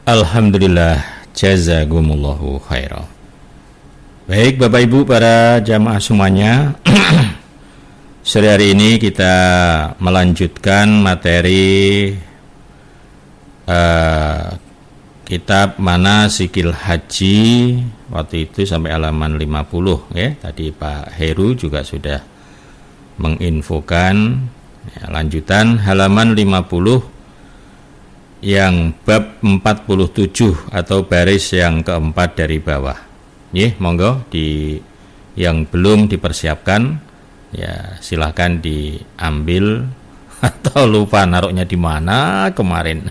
Alhamdulillah, jazakumullahu khairan. Baik Bapak Ibu para jamaah semuanya, sore hari ini kita melanjutkan materi kitab Manasikil Haji. Waktu itu sampai halaman 50 ya. Tadi Pak Heru juga sudah menginfokan ya, lanjutan halaman 50 yang bab 47 atau baris yang keempat dari bawah. Monggo di yang belum dipersiapkan ya silahkan diambil atau lupa naruhnya di mana kemarin.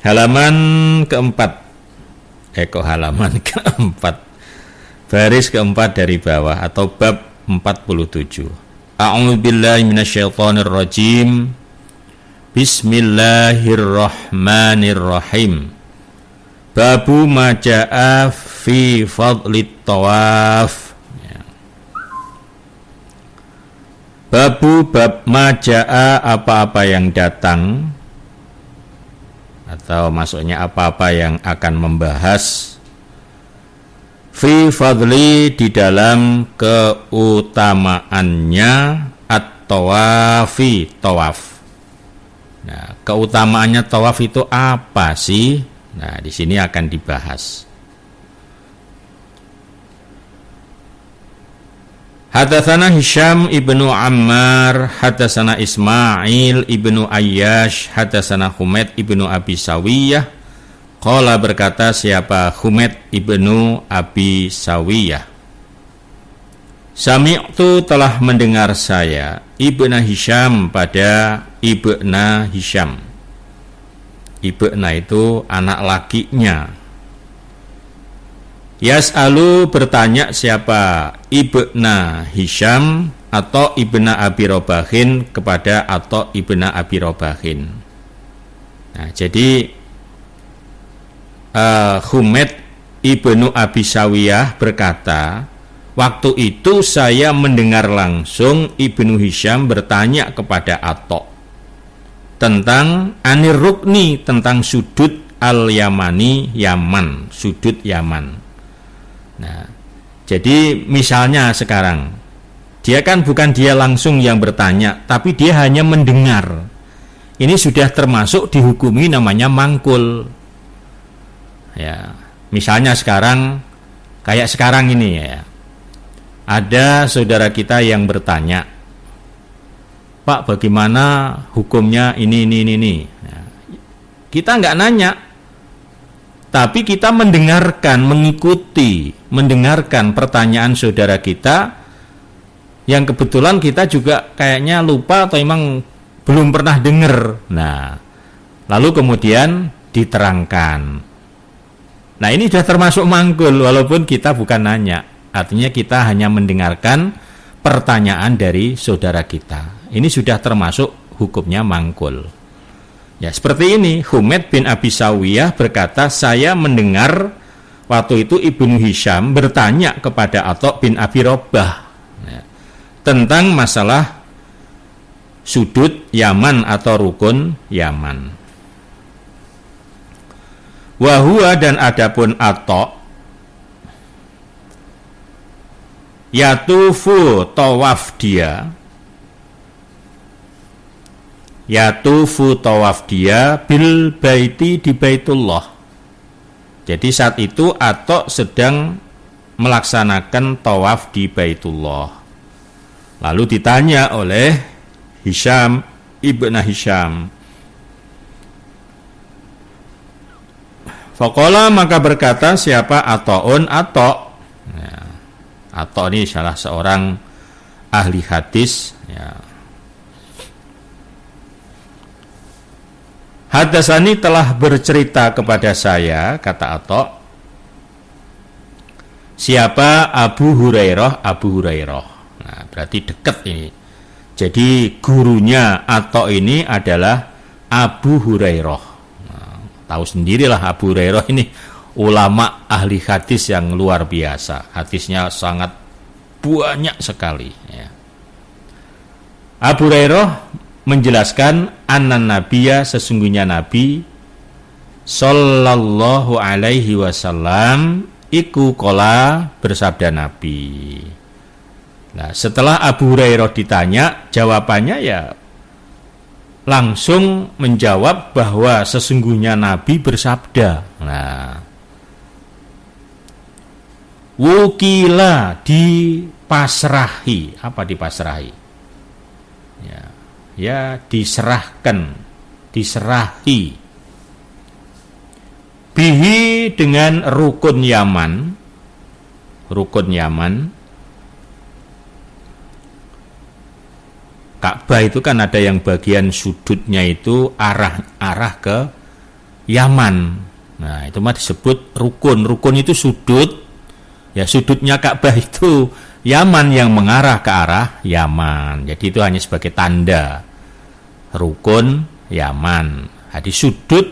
Halaman keempat. Halaman keempat. Baris keempat dari bawah atau bab 47. A'udzubillahi minasyaitonirrajim. Bismillahirrahmanirrahim. Babu ma jaa'a fi fadlit tawaf. Babu bab ma jaa'a apa-apa yang datang, atau maksudnya apa-apa yang akan membahas fi fadli di dalam keutamaannya at-tawafi tawaf. Nah, keutamaannya tawaf itu apa sih? Nah, di sini akan dibahas. Hadatsana Hisham ibnu Ammar, hadatsana Ismail ibnu Ayyash, hadatsana Humaid ibnu Abi Sawiyah. Qala berkata siapa Humaid ibnu Abi Sawiyah. Sami'tu telah mendengar saya Ibna Hisham pada Ibna Hisham. Ibna itu anak lakinya. Yas'alu bertanya siapa Ibna Hisham atau Ibna Abi Robahin kepada atau Ibna Abi Robahin. Nah, jadi Humaid ibnu Abi Sawiyah berkata, waktu itu saya mendengar langsung Ibnu Hisham bertanya kepada Atta tentang anir rukni, tentang sudut al-Yamani, Yaman, sudut Yaman. Nah, jadi misalnya sekarang dia kan bukan dia langsung yang bertanya, tapi dia hanya mendengar. Ini sudah termasuk dihukumi namanya mangkul. Ya, misalnya sekarang kayak sekarang ini ya. Ada saudara kita yang bertanya, "Pak, bagaimana hukumnya ini?" Ya, kita nggak nanya, tapi kita mendengarkan, mendengarkan pertanyaan saudara kita yang kebetulan kita juga kayaknya lupa atau emang belum pernah dengar. Nah, lalu kemudian diterangkan. Nah, ini sudah termasuk mangkul walaupun kita bukan nanya. Artinya kita hanya mendengarkan pertanyaan dari saudara kita. Ini sudah termasuk hukumnya mangkul. Ya, seperti ini. Humaid bin Abi Sawiyah berkata, saya mendengar waktu itu Ibnu Hisham bertanya kepada Atta bin Abi Robah ya, tentang masalah sudut Yaman atau rukun Yaman. Wahua dan adapun Atta yatufu tawaf dia bil baiti di Baitullah. Jadi saat itu Atta sedang melaksanakan tawaf di Baitullah. Lalu ditanya oleh Hisham ibnu Hisham, faqala maka berkata siapa Atta'un Atta. Ya, Atta ini salah seorang ahli hadis ya. Hadatsani telah bercerita kepada saya, kata Atta, siapa Abu Hurairah. Nah, berarti dekat ini. Jadi gurunya Atta ini adalah Abu Hurairah. Tahu sendirilah Abu Hurairah ini ulama ahli hadis yang luar biasa. Hadisnya sangat banyak sekali ya. Abu Hurairah menjelaskan annan nabiyya, sesungguhnya Nabi sallallahu alaihi wasallam iku qala, bersabda Nabi. Nah, setelah Abu Hurairah ditanya, jawabannya ya langsung menjawab bahwa sesungguhnya Nabi bersabda. Nah, wukila, dipasrahi. Apa dipasrahi? Ya diserahkan, diserahi. Bihi, dengan rukun Yaman. Rukun Yaman. Ka'bah itu kan ada yang bagian sudutnya itu arah ke Yaman. Nah, itu mah disebut rukun. Rukun itu sudut. Ya, sudutnya Ka'bah itu Yaman, yang mengarah ke arah Yaman. Jadi itu hanya sebagai tanda rukun Yaman. Nah, di sudut,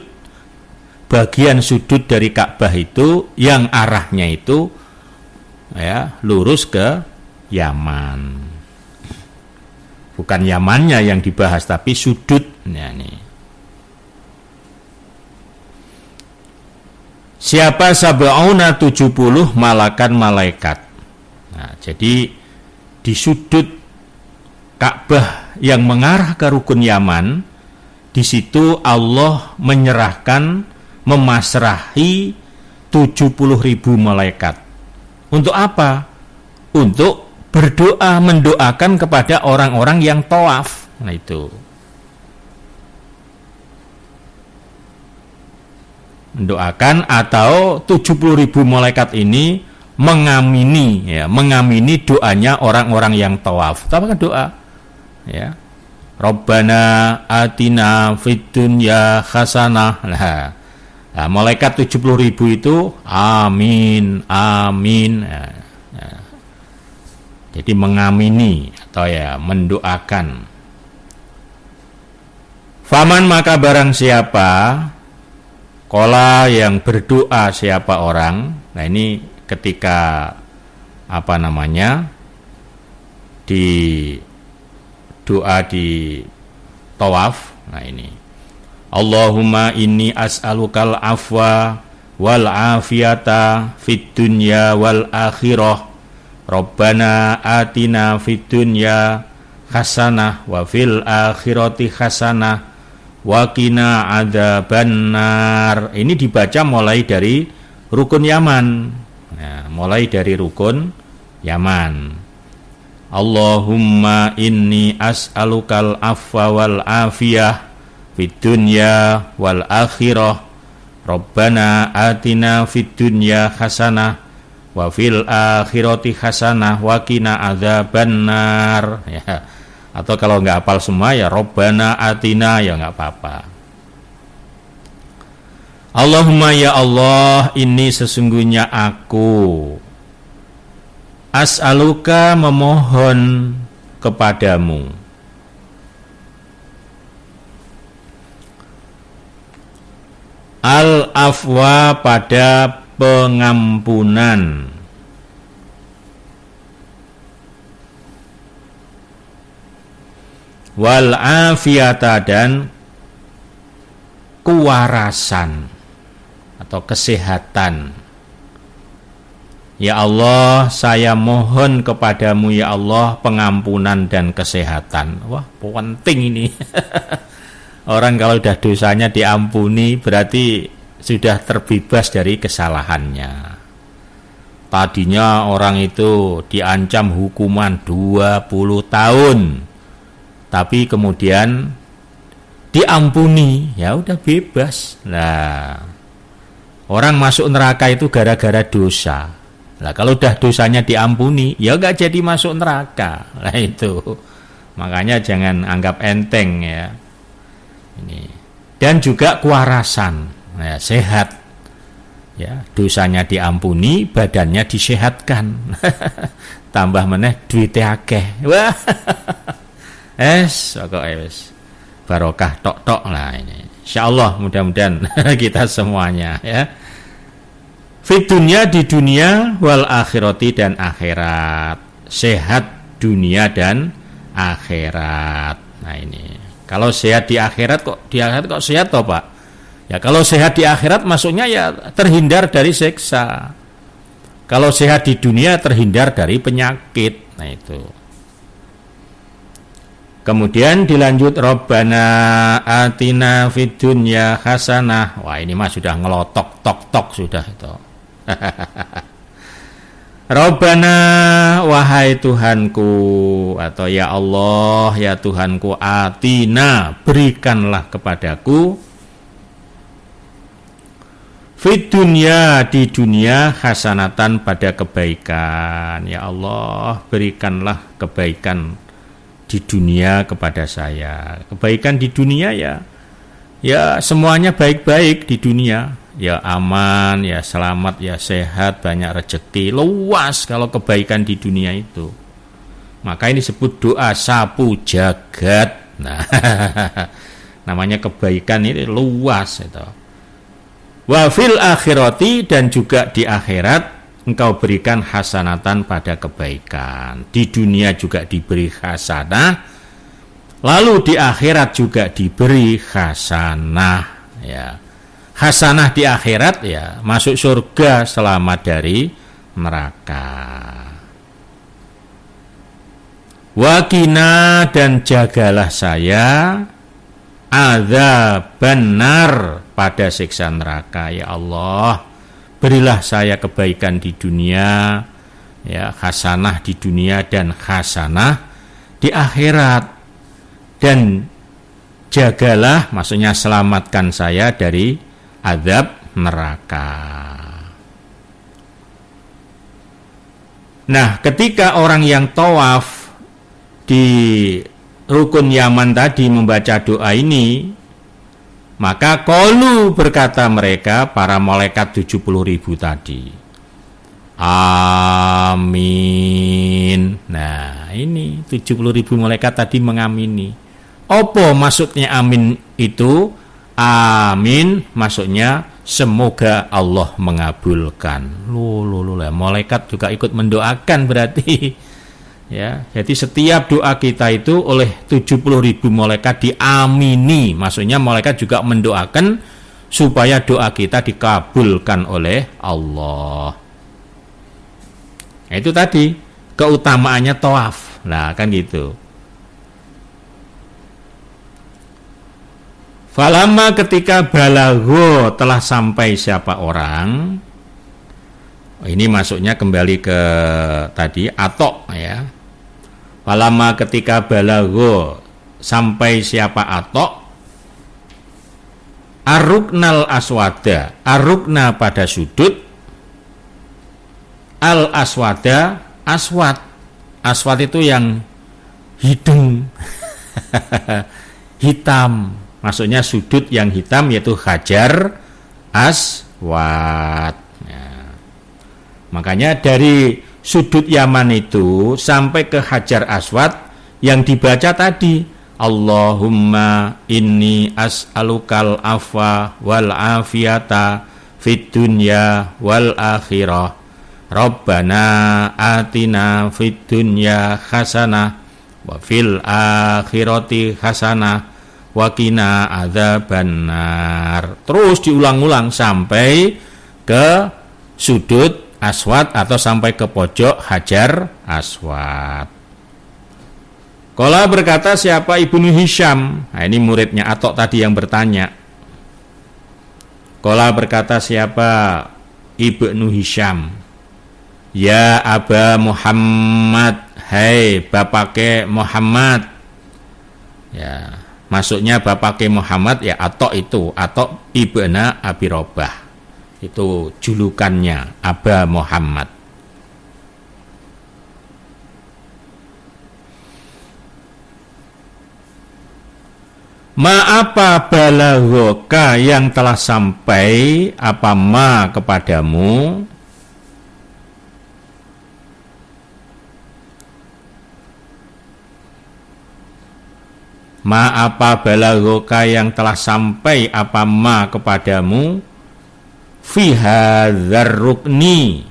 bagian sudut dari Ka'bah itu yang arahnya itu ya lurus ke Yaman. Bukan Yamannya yang dibahas, tapi sudutnya nih. Siapa sab'una 70 malakan malaikat. Nah, jadi di sudut Ka'bah yang mengarah ke rukun Yaman, di situ Allah menyerahkan, memasrahi 70.000 malaikat. Untuk apa? Untuk berdoa, mendoakan kepada orang-orang yang tawaf. Nah, itu mendoakan, atau 70.000 malaikat ini mengamini doanya orang-orang yang tawaf. Itu kan doa ya, Rabbana atina fid dunya hasanah. Nah, malaikat 70.000 itu amin, amin. Jadi mengamini atau ya mendoakan. Faman, maka barang siapa, qala, yang berdoa siapa orang. Nah, ini ketika di doa di tawaf. Nah, ini Allahumma inni as'alukal afwa wal afiyata fid dunya wal akhirah. Rabbana atina fid dunya hasanah wa fil akhirati hasanah wa qina adzabannar. Ini dibaca mulai dari rukun Yaman. Nah, mulai dari rukun Yaman. Allahumma inni as'alukal afwa wal afiyah fid dunya wal akhirah. Rabbana atina fid dunya hasanah wa fil akhirati hasanah wa qina adzabannar. Ya. Atau kalau enggak hafal semua ya Rabbana atina, ya enggak apa-apa. Allahumma, ya Allah, ini sesungguhnya aku as'aluka, memohon kepadamu, al-afwa, pada pengampunan, wal afiyata, dan kewarasan atau kesehatan. Ya Allah, saya mohon kepadamu ya Allah pengampunan dan kesehatan. Wah, penting ini. Orang kalau sudah dosanya diampuni berarti sudah terbebas dari kesalahannya. Tadinya orang itu diancam hukuman 20 tahun. Tapi kemudian diampuni, ya udah bebas. Nah, orang masuk neraka itu gara-gara dosa. Nah, kalau udah dosanya diampuni, ya enggak jadi masuk neraka. Nah, itu. Makanya jangan anggap enteng ya. Ini. Dan juga kewarasan. Nah, sehat. Ya, dosanya diampuni, badannya disehatkan. Tambah meneh duitnya akeh. Wah. Barokah tok-tok lah ini. Insyaallah mudah-mudahan kita semuanya ya. Fit dunya, di dunia, wal akhirati, dan akhirat. Sehat dunia dan akhirat. Nah, ini Kalau sehat di akhirat kok sehat toh Pak? Ya kalau sehat di akhirat maksudnya ya terhindar dari siksa. Kalau sehat di dunia terhindar dari penyakit. Nah itu. Kemudian dilanjut Rabbana atina fid dunya hasanah. Wah ini mah sudah ngelotok tok sudah itu. Rabbana wahai Tuhanku atau ya Allah ya Tuhanku atina berikanlah kepadaku fid dunya di dunia hasanatan pada kebaikan. Ya Allah berikanlah kebaikan di dunia kepada saya. Kebaikan di dunia ya semuanya baik-baik di dunia. Ya aman, ya selamat, ya sehat, banyak rezeki, luas kalau kebaikan di dunia itu. Maka ini disebut doa sapu jagat. Nah, namanya kebaikan ini luas itu. Wa fil akhirati dan juga di akhirat engkau berikan hasanatan pada kebaikan. Di dunia juga diberi hasanah, lalu di akhirat juga diberi hasanah. Ya. Hasanah di akhirat ya masuk surga selamat dari neraka. Wakina dan jagalah saya azab benar pada siksa neraka. Ya Allah berilah saya kebaikan di dunia, ya hasanah di dunia dan hasanah di akhirat, dan jagalah maksudnya selamatkan saya dari azab neraka. Nah, ketika orang yang tawaf di rukun Yaman tadi membaca doa ini, maka qalu berkata mereka para malaikat 70.000 tadi, amin. Nah, ini 70.000 malaikat tadi mengamini. Apa maksudnya amin itu? Amin maksudnya semoga Allah mengabulkan. Malaikat juga ikut mendoakan berarti. Ya, jadi setiap doa kita itu oleh 70.000 malaikat diamini. Maksudnya malaikat juga mendoakan supaya doa kita dikabulkan oleh Allah. Nah, itu tadi keutamaannya tawaf. Nah, kan gitu. Falamma ketika balagho telah sampai siapa orang, ini masuknya kembali ke tadi atok ya. Falamma ketika balagho sampai siapa atok, aruknal aswada, arukna pada sudut, al aswada aswad, aswad itu yang hidung hitam. Maksudnya sudut yang hitam yaitu Hajar Aswad. Ya. Makanya dari sudut Yaman itu sampai ke Hajar Aswad yang dibaca tadi, Allahumma inni as'alukal afwa wal afiyata fid dunya wal akhirah. Rabbana atina fid dunya hasanah wa fil akhirati hasanah wakina adzabannar. Terus diulang-ulang sampai ke sudut aswad atau sampai ke pojok Hajar Aswad. Qala berkata siapa Ibnu Hisham. Nah, ini muridnya Atok tadi yang bertanya. Qala berkata siapa Ibnu Hisham. Ya Aba Muhammad, hai bapake Muhammad. Ya. Masuknya bapake Muhammad ya Atok itu, Atok ibna Abi Robah. Itu julukannya Aba Muhammad. Ma apa balaghoka yang telah sampai apa ma kepadamu ma apa balaghoka yang telah sampai apa ma kepadamu fi hadzal rukni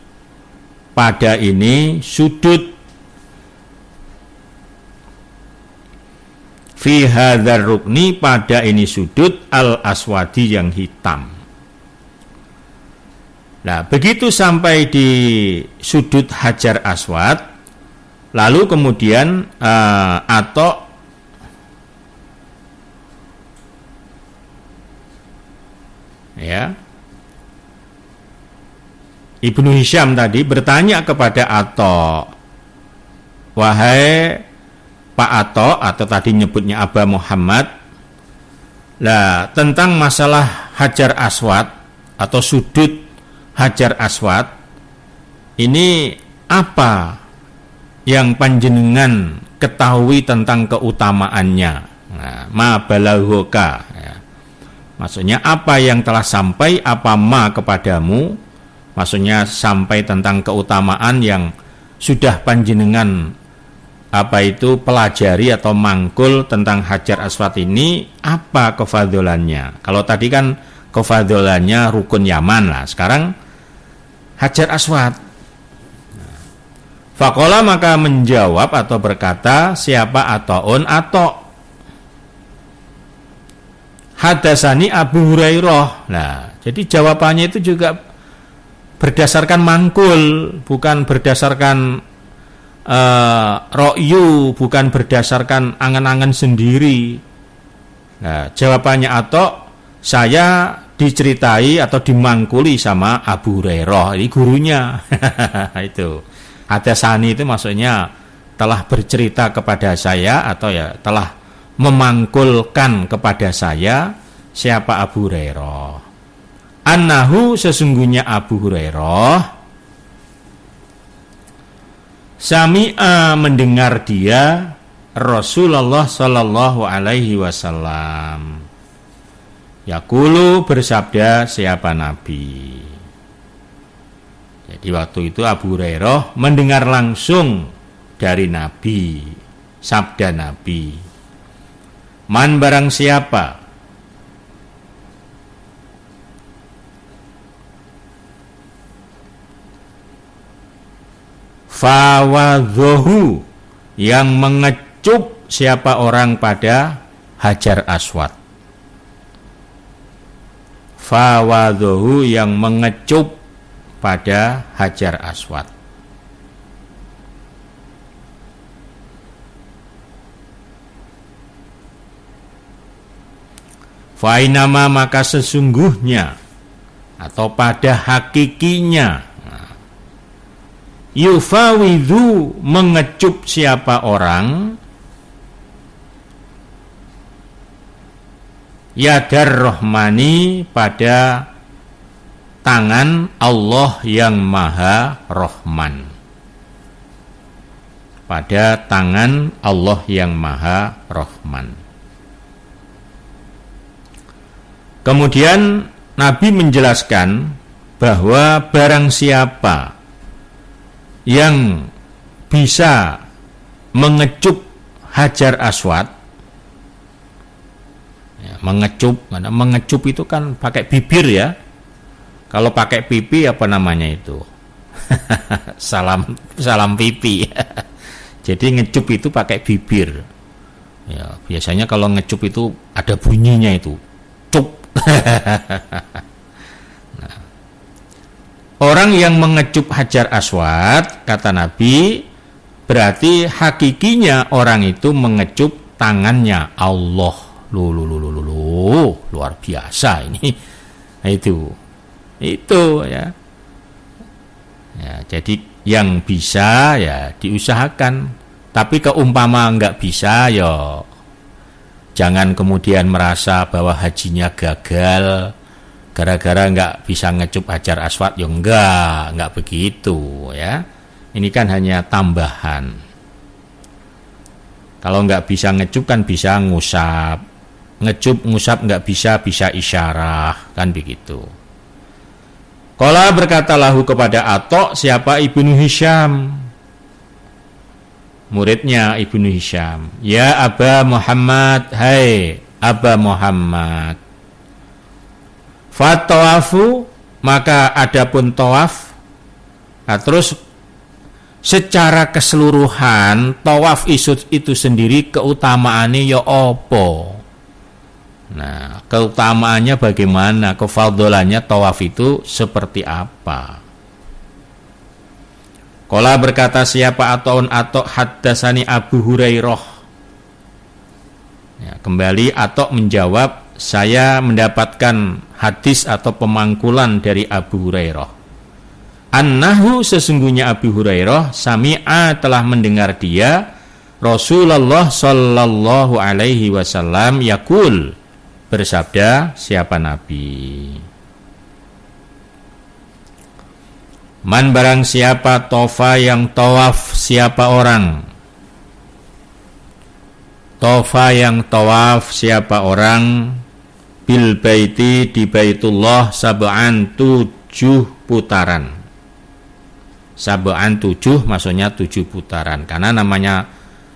pada ini sudut fi hadzal rukni, pada ini sudut al aswadi yang hitam. Nah, begitu sampai di sudut Hajar Aswad, lalu kemudian Atok ya, Ibnu Hisham tadi bertanya kepada Atok, wahai Pak Atok, atau tadi nyebutnya Aba Muhammad, lah tentang masalah Hajar Aswad atau sudut Hajar Aswad ini, apa yang panjenengan ketahui tentang keutamaannya? Nah, ma balaghoka ya. Maksudnya apa yang telah sampai, apa ma kepadamu, maksudnya sampai tentang keutamaan yang sudah panjenengan pelajari atau mangkul tentang Hajar Aswad ini, apa kefadolannya? Kalau tadi kan kefadolannya rukun Yaman lah, sekarang Hajar Aswad. Faqala, maka menjawab atau berkata siapa Ata'un, Atok, hadasani Abu Hurairah. Nah, jadi jawabannya itu juga berdasarkan mangkul, bukan berdasarkan ro'yu, bukan berdasarkan angan-angan sendiri. Nah, jawabannya Atok, saya diceritai atau dimangkuli sama Abu Hurairah, ini gurunya. Itu hadasani itu maksudnya telah bercerita kepada saya, atau ya telah memangkulkan kepada saya siapa Abu Hurairah. Annahu, sesungguhnya Abu Hurairah, sami'a, mendengar dia Rasulullah sallallahu alaihi wasallam, yaqulu, bersabda siapa Nabi. Jadi waktu itu Abu Hurairah mendengar langsung dari Nabi, sabda Nabi. Man, barang siapa fawadhohu, yang mengecup siapa orang pada Hajar Aswad. Fawadhohu, yang mengecup pada Hajar Aswad. Fainama, maka sesungguhnya atau pada hakikinya, yufawidhu, mengecup siapa orang yadar rahmani, pada tangan Allah yang maha rahman, pada tangan Allah yang maha rahman. Kemudian Nabi menjelaskan bahwa barang siapa yang bisa mengecup Hajar Aswad, ya, mengecup itu kan pakai bibir ya. Kalau pakai pipi apa namanya itu? salam pipi. Jadi ngecup itu pakai bibir. Ya, biasanya kalau ngecup itu ada bunyinya itu. Cup. Nah, orang yang mengecup Hajar Aswad, kata Nabi, berarti hakikinya orang itu mengecup tangannya Allah. Luar biasa ini. Nah, itu ya. Ya, jadi yang bisa ya diusahakan, tapi keumpama enggak bisa ya jangan kemudian merasa bahwa hajinya gagal gara-gara enggak bisa ngecup Hajar Aswad. Ya enggak begitu ya. Ini kan hanya tambahan. Kalau enggak bisa ngecup kan bisa ngusap. Ngecup ngusap enggak bisa isyarah, kan begitu. Qala, berkata lahu kepada Atok, siapa? Ibnu Hisham, muridnya Ibnu Hisham. Ya Aba Muhammad, hai Aba Muhammad. Fatawafu, maka adapun tawaf. Nah, terus secara keseluruhan tawaf itu sendiri keutamaannya ya apa? Nah, keutamaannya bagaimana? Kefadholannya tawaf itu seperti apa? Qala berkata siapa Ata'un Ata' haddasani Abu Hurairah. Ya, kembali Ata' menjawab, saya mendapatkan hadis atau pemangkulan dari Abu Hurairah. Annahu sesungguhnya Abu Hurairah sami'a telah mendengar dia Rasulullah sallallahu alaihi wasallam yaqul bersabda, siapa Nabi? Man barang siapa tofa yang tawaf siapa orang? Tofa yang tawaf siapa orang? Bil baiti di Baitullah sab'an 7 putaran. Sab'an 7 maksudnya 7 putaran. Karena namanya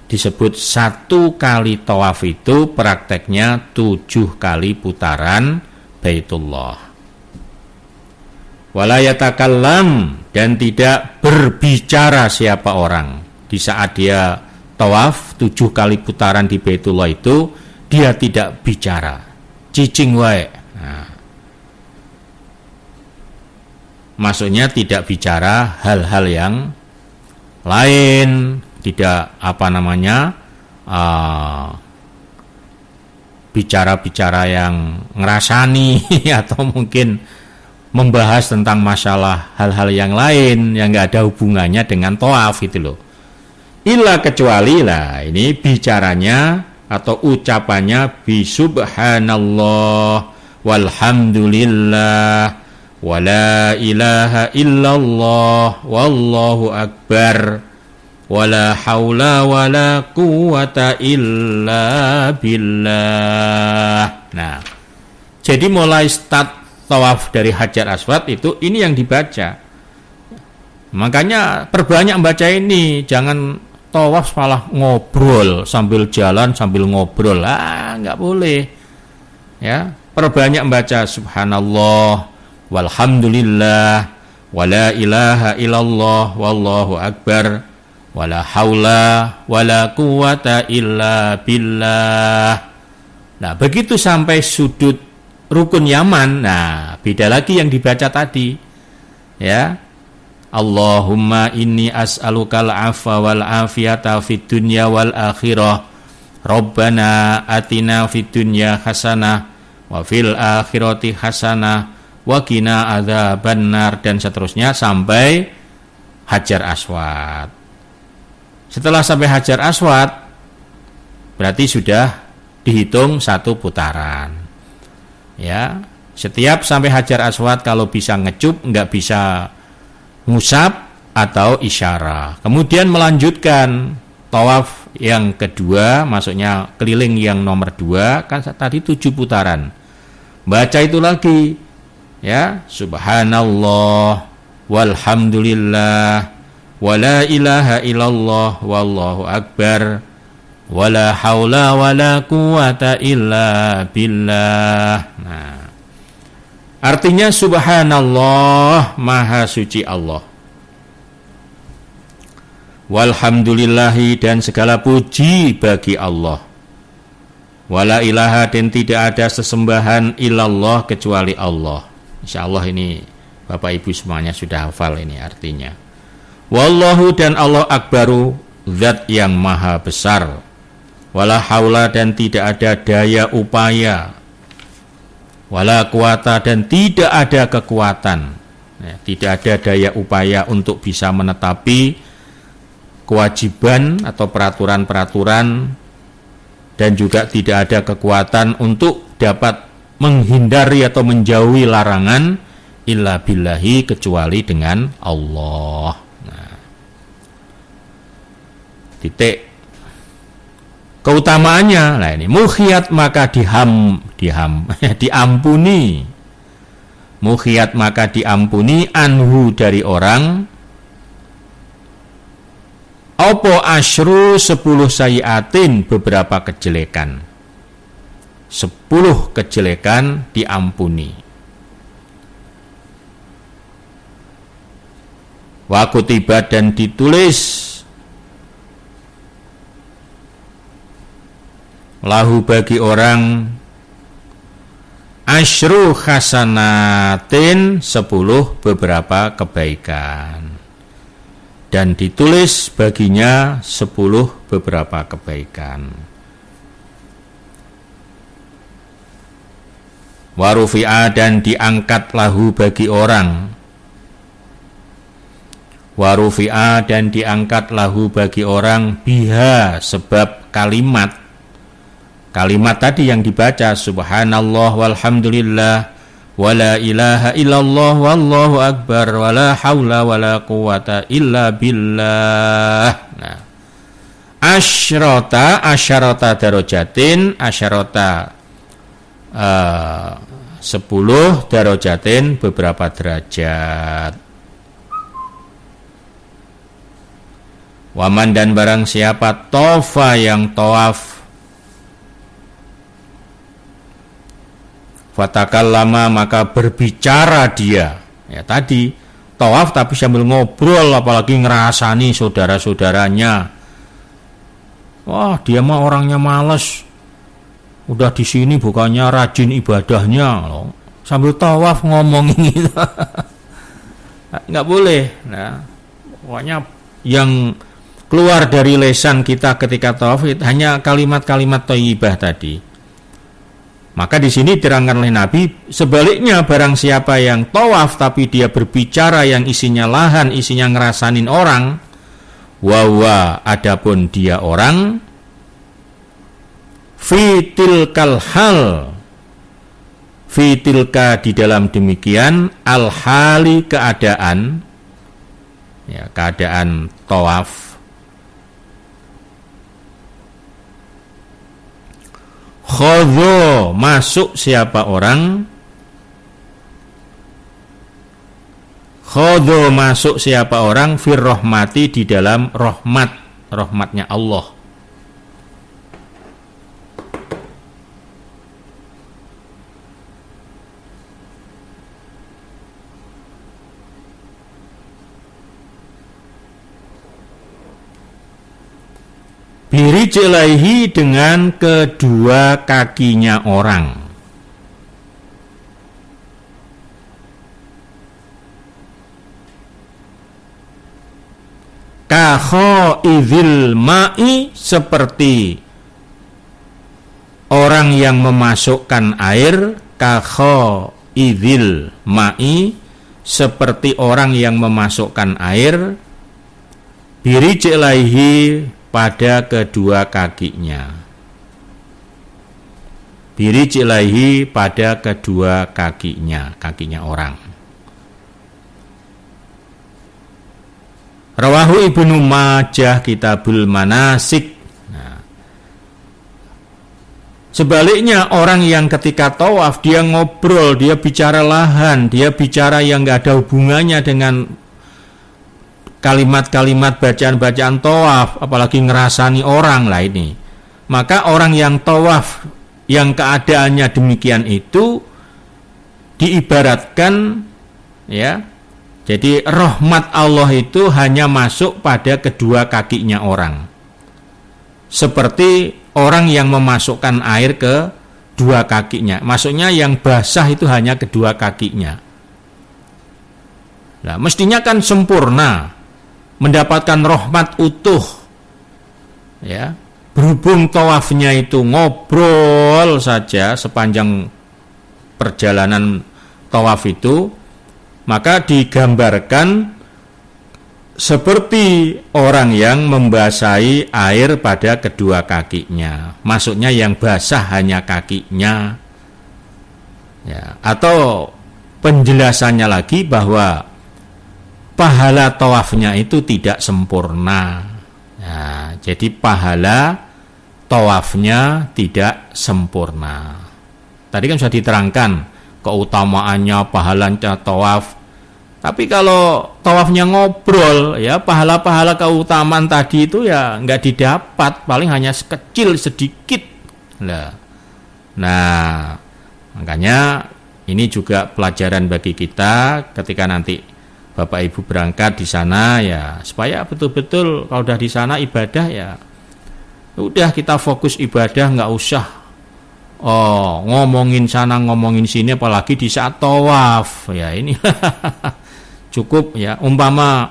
disebut 1 kali tawaf itu prakteknya 7 kali putaran Baitullah. Wala yatakallam dan tidak berbicara siapa orang di saat dia tawaf 7 kali putaran di Baitullah itu dia tidak bicara, cicing wae. Nah, maksudnya tidak bicara hal-hal yang lain, tidak bicara-bicara yang ngerasani atau mungkin membahas tentang masalah hal-hal yang lain yang nggak ada hubungannya dengan tawaf itu loh. Illa kecuali lah ini bicaranya atau ucapannya bi subhanallah walhamdulillah wala ilaha illallah wallahu akbar wala haula wala quwata illa billah. Nah, jadi mulai start tawaf dari Hajar Aswad itu ini yang dibaca. Makanya perbanyak membaca ini, jangan tawaf malah ngobrol sambil jalan sambil ngobrol. Nggak boleh. Ya, perbanyak membaca subhanallah walhamdulillah wala ilaha illallah wallahu akbar wala haula wala quwata illa billah. Nah, begitu sampai sudut rukun Yaman, nah beda lagi yang dibaca tadi, ya. Allahumma inni as'alukal afwa wal afiyata fid dunya wal akhirah. Rabbana atina fid dunya hasanah wa fil akhirati hasanah wa qina adzabannar dan seterusnya sampai Hajar Aswad. Setelah sampai Hajar Aswad berarti sudah dihitung 1 putaran. Ya, setiap sampai Hajar Aswad kalau bisa ngecup, nggak bisa ngusap atau isyarah. Kemudian melanjutkan tawaf yang kedua, maksudnya keliling yang nomor 2, kan tadi 7 putaran. Baca itu lagi, ya, subhanallah walhamdulillah wala ilaha illallah wallahu akbar wala haula wala quwata illa billah. Nah, artinya subhanallah, maha suci Allah. Walhamdulillahi dan segala puji bagi Allah. Wala ilaha dan tidak ada sesembahan illallah kecuali Allah. Insyaallah ini Bapak Ibu semuanya sudah hafal ini artinya. Wallahu dan Allah akbaru, zat yang maha besar. Wala haula dan tidak ada daya upaya, wala kuwata dan tidak ada kekuatan, ya, tidak ada daya upaya untuk bisa menetapi kewajiban atau peraturan-peraturan, dan juga tidak ada kekuatan untuk dapat menghindari atau menjauhi larangan illa billahi kecuali dengan Allah. Nah, titik. Keutamaannya, nah ini mukhiyat maka diampuni. Mukhiyat maka diampuni anhu dari orang. Opo asyru 10 sayiatin beberapa kejelekan. 10 kejelekan diampuni. Wa kutiba dan ditulis lahu bagi orang asyru hasanatin 10 beberapa kebaikan, dan ditulis baginya 10 beberapa kebaikan. Warufi'a dan diangkat lahu bagi orang, warufi'a dan diangkat lahu bagi orang biha sebab kalimat tadi yang dibaca subhanallah walhamdulillah wala ilaha illallah wallahu akbar wala haula wala quwata illa billah. Nah, asyarata darajatin, 10 darajatin beberapa derajat. Waman dan barang siapa tofa yang tawaf, fatakallama maka berbicara dia. Ya tadi tawaf tapi sambil ngobrol, apalagi ngerasani saudara-saudaranya. Wah, dia mah orangnya males. Udah di sini bukannya rajin ibadahnya loh. Sambil tawaf ngomongin gitu. Enggak boleh. Nah, pokoknya yang keluar dari lisan kita ketika tawaf hanya kalimat-kalimat thayyibah tadi. Maka di sini diterangkan oleh Nabi, sebaliknya barang siapa yang tawaf tapi dia berbicara yang isinya lahan, isinya ngerasanin orang, wawa adapun dia orang, fitilkal hal, fitilka di dalam demikian, al hali keadaan, ya keadaan tawaf, khodho masuk siapa orang, khodho masuk siapa orang, fir rahmati di dalam rahmatnya Allah. Birijlaihi dengan kedua kakinya orang. Kakhoidhil ma'i seperti orang yang memasukkan air. Kakhoidhil ma'i seperti orang yang memasukkan air. Birijlaihi pada kedua kakinya. Birijlaihi pada kedua kakinya orang. Rawahu Ibnu Majah Kitabul Manasik. Nah, sebaliknya orang yang ketika tawaf dia ngobrol, dia bicara lahan, dia bicara yang enggak ada hubungannya dengan kalimat-kalimat bacaan-bacaan tawaf, apalagi ngerasani orang lah ini. Maka orang yang tawaf yang keadaannya demikian itu diibaratkan, ya, jadi rahmat Allah itu hanya masuk pada kedua kakinya orang, seperti orang yang memasukkan air ke dua kakinya. Maksudnya yang basah itu hanya kedua kakinya. Nah, mestinya kan sempurna, mendapatkan rahmat utuh, ya. Berhubung tawafnya itu ngobrol saja sepanjang perjalanan tawaf itu, maka digambarkan seperti orang yang membasahi air pada kedua kakinya. Maksudnya yang basah hanya kakinya, ya. Atau penjelasannya lagi bahwa pahala tawafnya itu tidak sempurna. Nah, jadi pahala tawafnya tidak sempurna. Tadi kan sudah diterangkan keutamaannya, pahalanya tawaf. Tapi kalau tawafnya ngobrol, ya pahala-pahala keutamaan tadi itu ya nggak didapat, paling hanya sekecil sedikit. Nah, makanya ini juga pelajaran bagi kita ketika nanti Bapak Ibu berangkat di sana ya supaya betul-betul kalau udah di sana ibadah ya udah kita fokus ibadah, nggak usah ngomongin sana ngomongin sini, apalagi di saat tawaf ya ini cukup ya. Umpama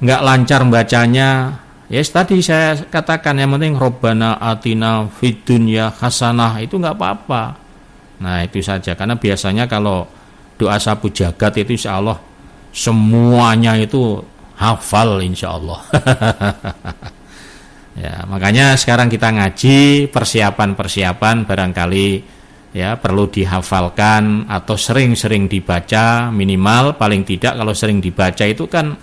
nggak lancar bacanya, ya tadi saya katakan yang penting Robbana atina fid dunya hasanah, itu nggak apa-apa. Nah itu saja, karena biasanya kalau doa sapu jagat itu insya Allah semuanya itu hafal insya Allah. Ya makanya sekarang kita ngaji, persiapan barangkali ya perlu dihafalkan atau sering-sering dibaca, minimal paling tidak kalau sering dibaca itu kan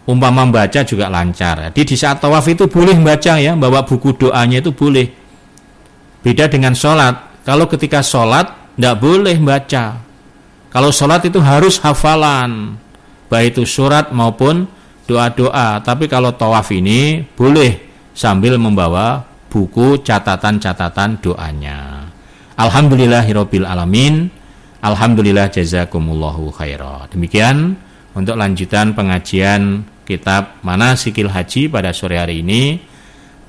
umpama membaca juga lancar. Jadi di saat tawaf itu boleh membaca ya, bawa buku doanya itu boleh. Beda dengan sholat. Kalau ketika sholat tidak boleh membaca. Kalau sholat itu harus hafalan, baik itu surat maupun doa-doa. Tapi kalau tawaf ini boleh sambil membawa buku catatan-catatan doanya. Alhamdulillahirabbil alamin. Alhamdulillah jazakumullahu khaira. Demikian untuk lanjutan pengajian kitab Manasikil Haji pada sore hari ini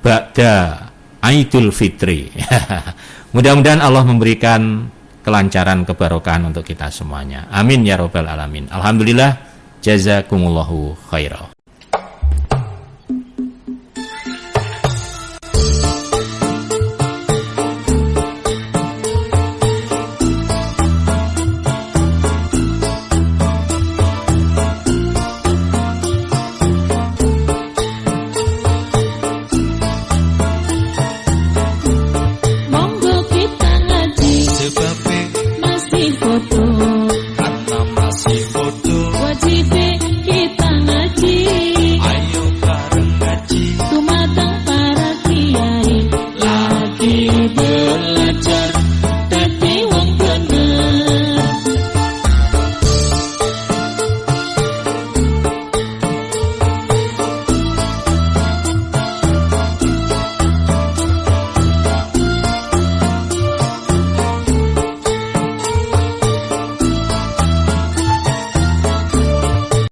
ba'da Aidul Fitri. Mudah-mudahan Allah memberikan kelancaran, kebarokahan untuk kita semuanya. Amin ya rabbal alamin. Alhamdulillah jazakumullahu khaira.